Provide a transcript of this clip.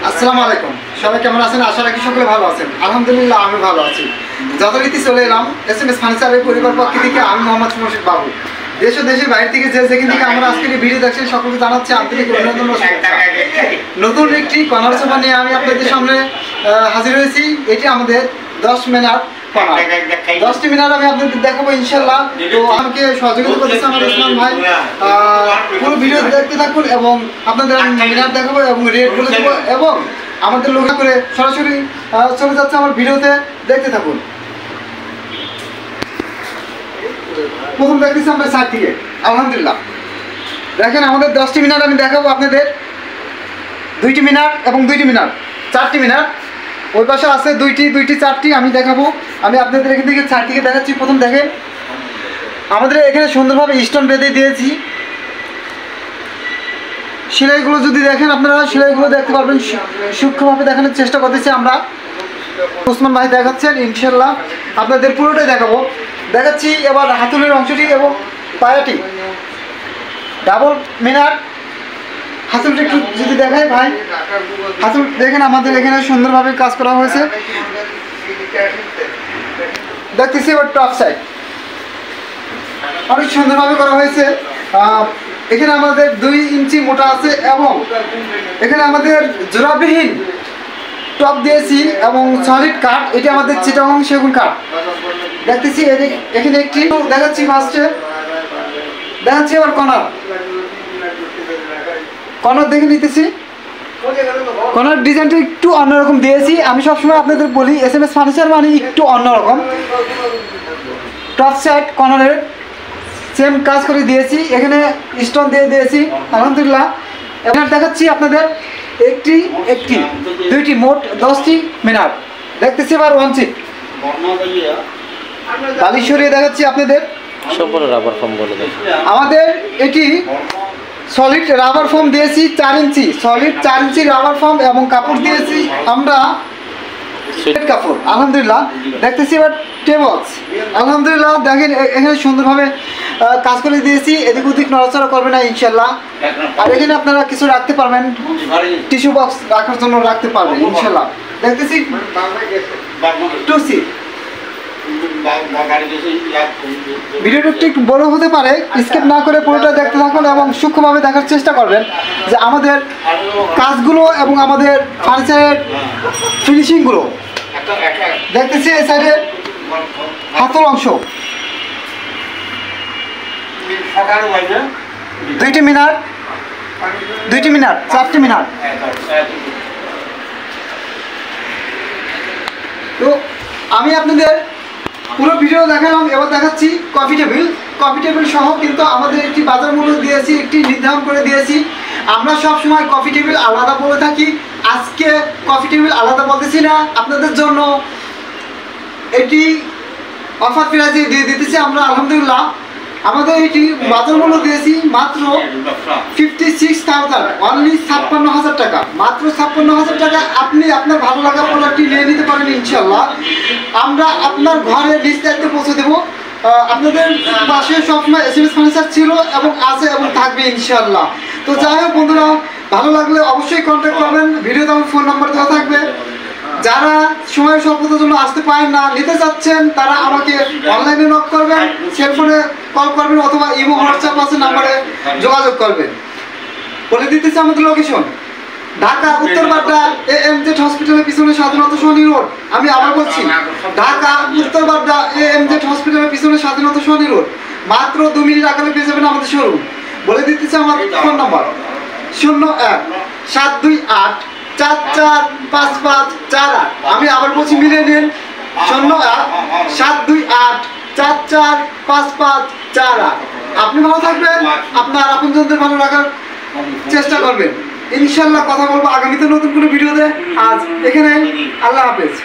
আসসালামু আলাইকুম, সবাই কেমন আছেন? আশা রাখি সকলে ভালো আছেন। আলহামদুলিল্লাহ আমি ভালো আছি। যথারীতি চলে এলাম SMS ফার্নিচারের পরিবার পক্ষ থেকে। আমি মোহাম্মদ মুর্শিদ বাবু। দেশ ও দেশের বাইরে থেকে যে যেখান থেকে আমরা আজকের এই ভিডিও দেখছেন সকলকে জানাচ্ছি আন্তরিক অভিনন্দন ও শুভেচ্ছা। নতুন একটি কর্নার সোফা নিয়ে আমি আপনাদের সামনে হাজির হয়েছি। এটি আমাদের 10 মিনার কর্নার। 10টি মিনার আমি আপনাদের দেখাবো ইনশাল্লাহ। তো আমাকে সহযোগিতা করতেছে আমার ওসমান ভাই। পুরো ভিডিও দেখতে থাকুন এবং আপনাদের মিনার দেখাবো এবং রেট বলে দেবো এবং আমাদের লোক করে সরাসরি চলে যাচ্ছে আমার ভিডিওতে, দেখতে থাকুন। প্রথম দেখতেছি আমরা সাইড থেকে। আলহামদুলিল্লাহ দেখেন আমাদের 10টি মিনার আমি দেখাবো আপনাদের। 2টি মিনার এবং 2টি মিনার, 4টি মিনার। ওই পাশে আছে 2টি 4টি আমি দেখাবো। আমি আপনাদের এখান থেকে সাইড থেকে দেখাচ্ছি। প্রথম দেখেন আমাদের এখানে সুন্দরভাবে স্টোন বেঁধে দিয়েছি। সেলাইগুলো যদি দেখেন আপনারা, সেলাইগুলো দেখতে পারবেন। সূক্ষ্মভাবে দেখানোর চেষ্টা করতেছি আমরা। ওসমান ভাই দেখাচ্ছেন ইনশাল্লাহ, আপনাদের পুরোটাই দেখাচ্ছি। এবার হাতুলের অংশটি এবং পায়াটি ডাবল মিনার। হাতুলটা একটু যদি দেখায় ভাই, হাতুল দেখেন আমাদের এখানে সুন্দরভাবে কাজ করা হয়েছে। দেখতেছি এবার টপ সাইড অনেক সুন্দরভাবে করা হয়েছে। এখানে আমাদের 2 ইঞ্চি মোটা আছে এবং এখানে আমাদের জোড়াবিহীন টপ দিয়েছি এবং সলিড কাঠ। এটি আমাদের চিটাগং সেগুন কাঠ। দেখতেছি এখানে একটি দেখাচ্ছি। ফার্স্টে দেখাচ্ছি আবার কর্নার দেখে নিতেছি। কর্নার ডিজাইনটা একটু অন্যরকম দিয়েছি। আমি সবসময় আপনাদের বলি SMS ফার্নিচার মানে একটু অন্যরকম। টপ সাইড কর্নারের সেম কাজ করে দিয়েছি। এখানে স্টোন দিয়ে দিয়েছি আলহামদুলিল্লাহ। এবার দেখাচ্ছি আপনাদের একটি 2টি মোট 10টি মিনার। দেখতেছি এবার ওয়ান সিট বালি সরিয়ে দেখাচ্ছি আপনাদের। আমাদের এটি সলিড রাবার ফোম দিয়েছি 4 ইঞ্চি, সলিড 4 ইঞ্চি রাবার ফোম এবং কাপড় দিয়েছি আমরা কাপড় আলহামদুলিল্লাহ। দেখতেছি এবার টেবলস আলহামদুলিল্লাহ। দেখেন এখানে সুন্দরভাবে কাজ করে দিয়েছি। এদিক ওদিক নড়াচড়া করবে না ইনশাল্লাহ। আর এখানে আপনারা কিছু রাখতে পারবেন, টিস্যু বক্স রাখার জন্য রাখতে পারবেন ইনশাল্লাহ। দেখতেছি 2 সিট। ভিডিওটা একটু বড় হতে পারে, স্কিপ না করে পুরোটা দেখতে থাকুন এবং সূক্ষ্মভাবে দেখার চেষ্টা করবেন যে আমাদের কাজগুলো এবং আমাদের ফার্নিচারের ফিনিশিংগুলো। দেখতেছি এই সাইডে হাতল অংশ 2টি মিনার 4টি মিনার। তো আমি আপনাদের পুরো ভিডিও দেখালাম। এবার দেখাচ্ছি কফি টেবিল সহ কিন্তু আমাদের একটি বাজার মূল্য দিয়েছি, একটি নির্ধারণ করে দিয়েছি। আমরা সব সময় কফি টেবিল আলাদা বলে থাকি, আজকে কফি টেবিল আলাদা বলতেছি না। আপনাদের জন্য এটি অফার প্রাইজে দিয়ে দিতেছি আমরা আলহামদুলিল্লাহ। আমাদের এটি বাজার মূল্য দিয়েছি মাত্র 56,000, অনলি 56,000 টাকা। মাত্র 56,000 টাকা আপনি আপনার ভালো লাগা প্রোডাক্টটি নিয়ে নিতে পারেন ইনশাল্লাহ। আমরা আপনার ঘরে নিজ দায়িত্বে পৌঁছে দেবো। আপনাদের পাশে সবসময় SMS ফার্নিচার ছিল এবং আছে এবং থাকবে ইনশাল্লাহ। তো যাই হোক বন্ধুরা, ভালো লাগলে অবশ্যই কন্ট্যাক্ট করবেন। ভিডিওতে আমার ফোন নাম্বার দেওয়া থাকবে। যারা সময় স্বল্পতার জন্য আসতে পারেন না, নিতে চাচ্ছেন, তারা আমাকে অনলাইনে নক করবেন, সেলফোনে কল করবেন অথবা ইমো হোয়াটসঅ্যাপ আছে নাম্বারে যোগাযোগ করবেন। বলে দিতেছি আমাদের লোকেশন ঢাকা উত্তরবাড্ডা AMZ হসপিটালের পিছনে স্বাধীনতা সহনী রোড। আমি আবার বলছি ঢাকা উত্তরবাড্ডা AMZ হসপিটালের পিছনে স্বাধীনতা সহনী রোড। মাত্র 2 মিনিট আগে পেয়ে যাবেন আমাদের শোরুম। বলে দিতেছি আমার ফোন নাম্বার 01-728-445548। আমি আবার বলছি মিলিয়ে নিন 01-728-445548। আপনি ভালো থাকবেন, আপনার আপনজনদের ভালো রাখার চেষ্টা করবেন ইনশাল্লাহ। কথা বলবো আগামীতে নতুন কোনো ভিডিওতে। আজ এখানে, আল্লাহ হাফেজ।